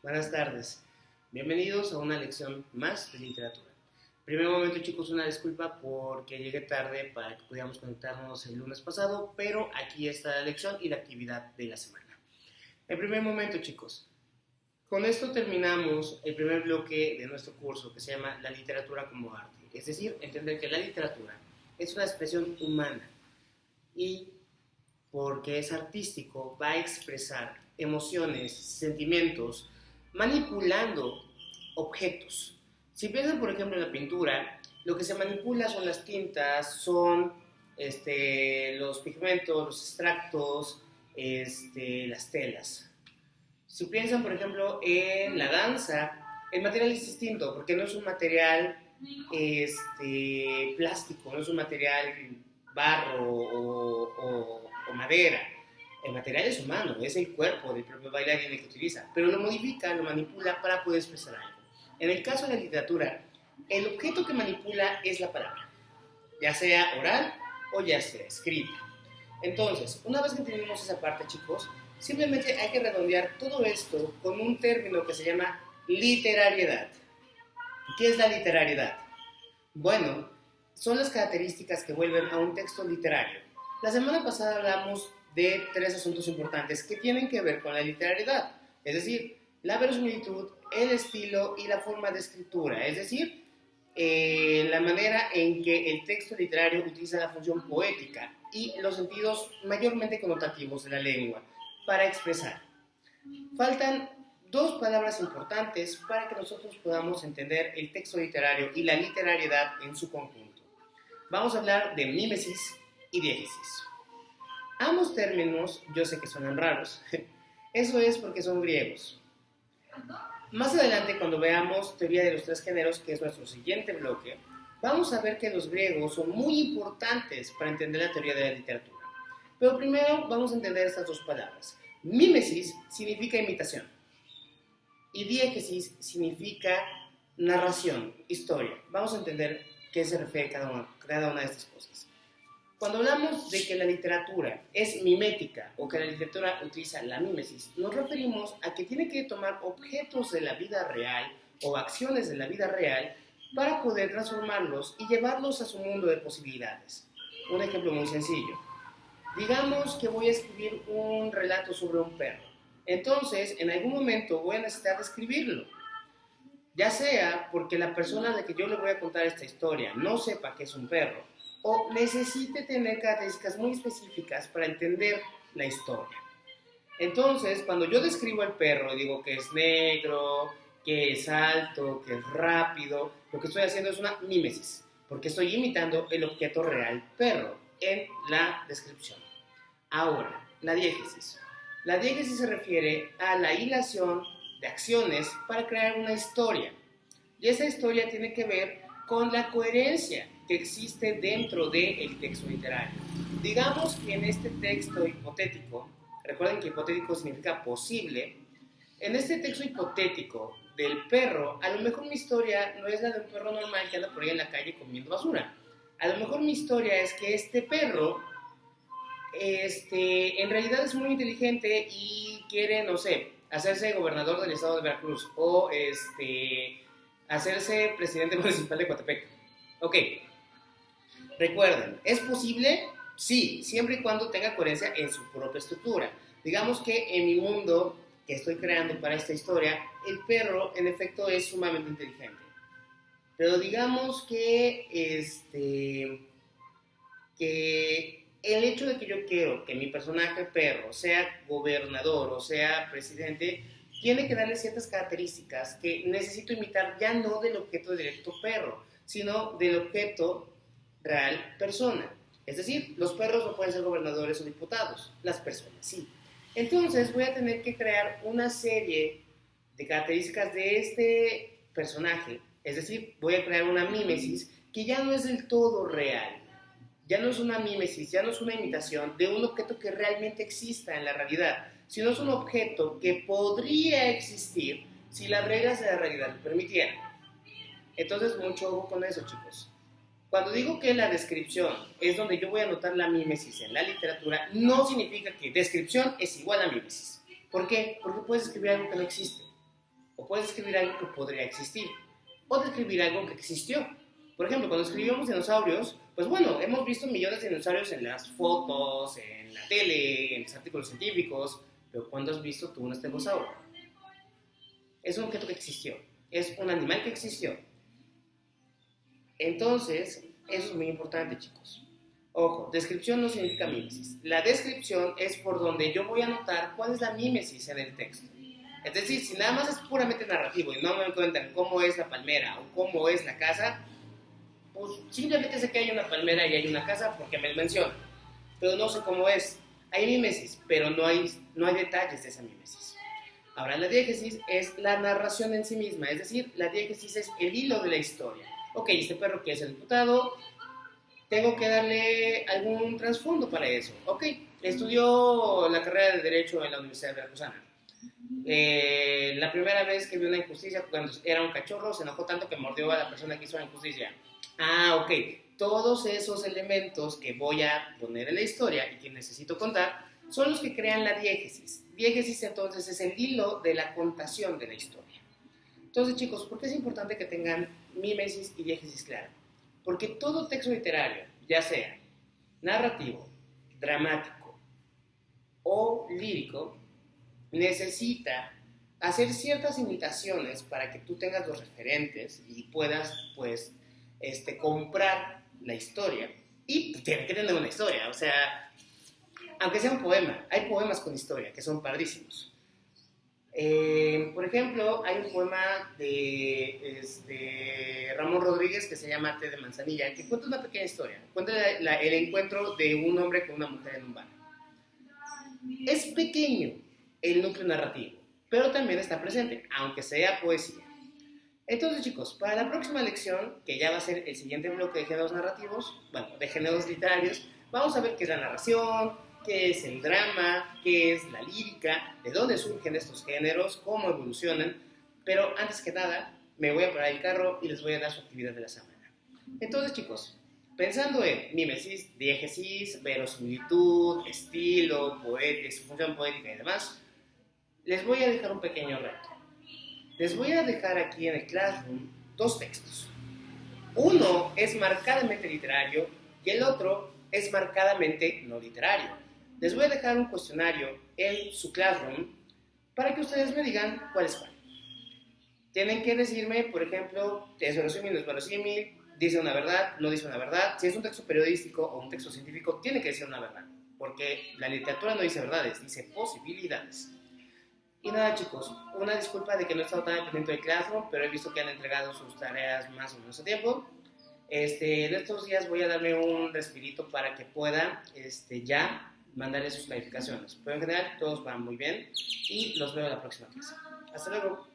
Buenas tardes. Bienvenidos a una lección más de literatura. Primer momento, chicos, una disculpa porque llegué tarde para que pudiéramos conectarnos el lunes pasado, pero aquí está la lección y la actividad de la semana. En primer momento, chicos, con esto terminamos el primer bloque de nuestro curso que se llama La literatura como arte. Es decir, entender que la literatura es una expresión humana y porque es artístico va a expresar emociones, sentimientos, manipulando objetos. Si piensan, por ejemplo, en la pintura, lo que se manipula son las tintas, son los pigmentos, los extractos, las telas. Si piensan, por ejemplo, en la danza, el material es distinto, porque no es un material plástico, no es un material barro o madera. El material es humano, es el cuerpo del propio bailarín el que utiliza, pero lo modifica, lo manipula para poder expresar algo. En el caso de la literatura, el objeto que manipula es la palabra, ya sea oral o ya sea escrita. Entonces, una vez que tenemos esa parte, chicos, simplemente hay que redondear todo esto con un término que se llama literariedad. ¿Qué es la literariedad? Bueno, son las características que vuelven a un texto literario. La semana pasada hablamos de 3 asuntos importantes que tienen que ver con la literariedad, es decir, la verosimilitud, el estilo y la forma de escritura, es decir, la manera en que el texto literario utiliza la función poética y los sentidos mayormente connotativos de la lengua para expresar. Faltan 2 palabras importantes para que nosotros podamos entender el texto literario y la literariedad en su conjunto. Vamos a hablar de mímesis y diégesis. Ambos términos, yo sé que suenan raros, eso es porque son griegos. Más adelante, cuando veamos teoría de los 3 géneros, que es nuestro siguiente bloque, vamos a ver que los griegos son muy importantes para entender la teoría de la literatura. Pero primero vamos a entender estas 2 palabras. Mímesis significa imitación y diégesis significa narración, historia. Vamos a entender qué se refiere cada una de estas cosas. Cuando hablamos de que la literatura es mimética o que la literatura utiliza la mímesis, nos referimos a que tiene que tomar objetos de la vida real o acciones de la vida real para poder transformarlos y llevarlos a su mundo de posibilidades. Un ejemplo muy sencillo. Digamos que voy a escribir un relato sobre un perro. Entonces, en algún momento voy a necesitar escribirlo. Ya sea porque la persona a la que yo le voy a contar esta historia no sepa que es un perro, o necesite tener características muy específicas para entender la historia. Entonces, cuando yo describo al perro y digo que es negro, que es alto, que es rápido, lo que estoy haciendo es una mímesis, porque estoy imitando el objeto real perro en la descripción. Ahora, la diégesis. La diégesis se refiere a la hilación de acciones para crear una historia. Y esa historia tiene que ver con la coherencia que existe dentro del texto literario. Digamos que en este texto hipotético, recuerden que hipotético significa posible, en este texto hipotético del perro, a lo mejor mi historia no es la de un perro normal que anda por ahí en la calle comiendo basura. A lo mejor mi historia es que este perro en realidad es muy inteligente y quiere, no sé, hacerse gobernador del estado de Veracruz o hacerse presidente municipal de Coatepec. Ok, recuerden, ¿es posible? Sí, siempre y cuando tenga coherencia en su propia estructura. Digamos que en mi mundo que estoy creando para esta historia, el perro en efecto es sumamente inteligente. Pero digamos que el hecho de que yo quiero que mi personaje perro sea gobernador o sea presidente, tiene que darle ciertas características que necesito imitar ya no del objeto directo perro, sino del objeto real persona. Es decir, los perros no pueden ser gobernadores o diputados, las personas sí. Entonces voy a tener que crear una serie de características de este personaje, es decir, voy a crear una mímesis que ya no es del todo real. Ya no es una mímesis, ya no es una imitación de un objeto que realmente exista en la realidad, sino es un objeto que podría existir si las reglas de la realidad lo permitieran. Entonces, mucho ojo con eso, chicos. Cuando digo que la descripción es donde yo voy a anotar la mímesis en la literatura, no significa que descripción es igual a mímesis. ¿Por qué? Porque puedes escribir algo que no existe. o puedes describir algo que podría existir, o describir algo que existió. Por ejemplo, cuando escribimos dinosaurios, pues bueno, hemos visto millones de dinosaurios en las fotos, en la tele, en los artículos científicos, pero ¿cuándo has visto tú un estegosaurio? Es un objeto que existió, es un animal que existió. Entonces, eso es muy importante, chicos. Ojo, descripción no significa mímesis. La descripción es por donde yo voy a notar cuál es la mímesis en el texto. Es decir, si nada más es puramente narrativo y no me cuentan cómo es la palmera o cómo es la casa, pues simplemente sé que hay una palmera y hay una casa porque me lo mencionan, pero no sé cómo es. Hay mímesis, pero no hay detalles de esa mímesis. Ahora, la diégesis es la narración en sí misma, es decir, la diégesis es el hilo de la historia. Ok, este perro que es el diputado, tengo que darle algún trasfondo para eso. Ok, estudió la carrera de Derecho en la Universidad de Veracruzana. La primera vez que vio una injusticia, cuando era un cachorro, se enojó tanto que mordió a la persona que hizo la injusticia. Ah, ok. Todos esos elementos que voy a poner en la historia y que necesito contar son los que crean la diégesis. Diégesis entonces es el hilo de la contación de la historia. Entonces, chicos, ¿por qué es importante que tengan mímesis y diégesis clara? Porque todo texto literario, ya sea narrativo, dramático o lírico, necesita hacer ciertas imitaciones para que tú tengas los referentes y puedas, pues, comprar la historia. Y tiene que tener una historia, o sea, aunque sea un poema, hay poemas con historia que son padrísimos. Por ejemplo, hay un poema de Ramón Rodríguez que se llama Té de Manzanilla, que cuenta una pequeña historia, cuenta el encuentro de un hombre con una mujer en un bar. Es pequeño el núcleo narrativo, pero también está presente, aunque sea poesía. Entonces, chicos, para la próxima lección, que ya va a ser el siguiente bloque de géneros narrativos, bueno, de géneros literarios, vamos a ver qué es la narración, qué es el drama, qué es la lírica, de dónde surgen estos géneros, cómo evolucionan, pero antes que nada, me voy a parar el carro y les voy a dar su actividad de la semana. Entonces, chicos, pensando en mímesis, diégesis, verosimilitud, estilo, su función poética y demás, les voy a dejar un pequeño reto. Les voy a dejar aquí en el Classroom 2 textos. Uno es marcadamente literario y el otro es marcadamente no literario. Les voy a dejar un cuestionario en su Classroom para que ustedes me digan cuál es cuál. Tienen que decirme, por ejemplo, es verosímil, no es verosímil, dice una verdad, no dice una verdad. Si es un texto periodístico o un texto científico, tiene que decir una verdad, porque la literatura no dice verdades, dice posibilidades. Y nada, chicos, una disculpa de que no he estado tan pendiente del Classroom, pero he visto que han entregado sus tareas más o menos a tiempo. En estos días voy a darme un respirito para que pueda ya mandarles sus calificaciones. Pero en general todos van muy bien y los veo la próxima clase. Hasta luego.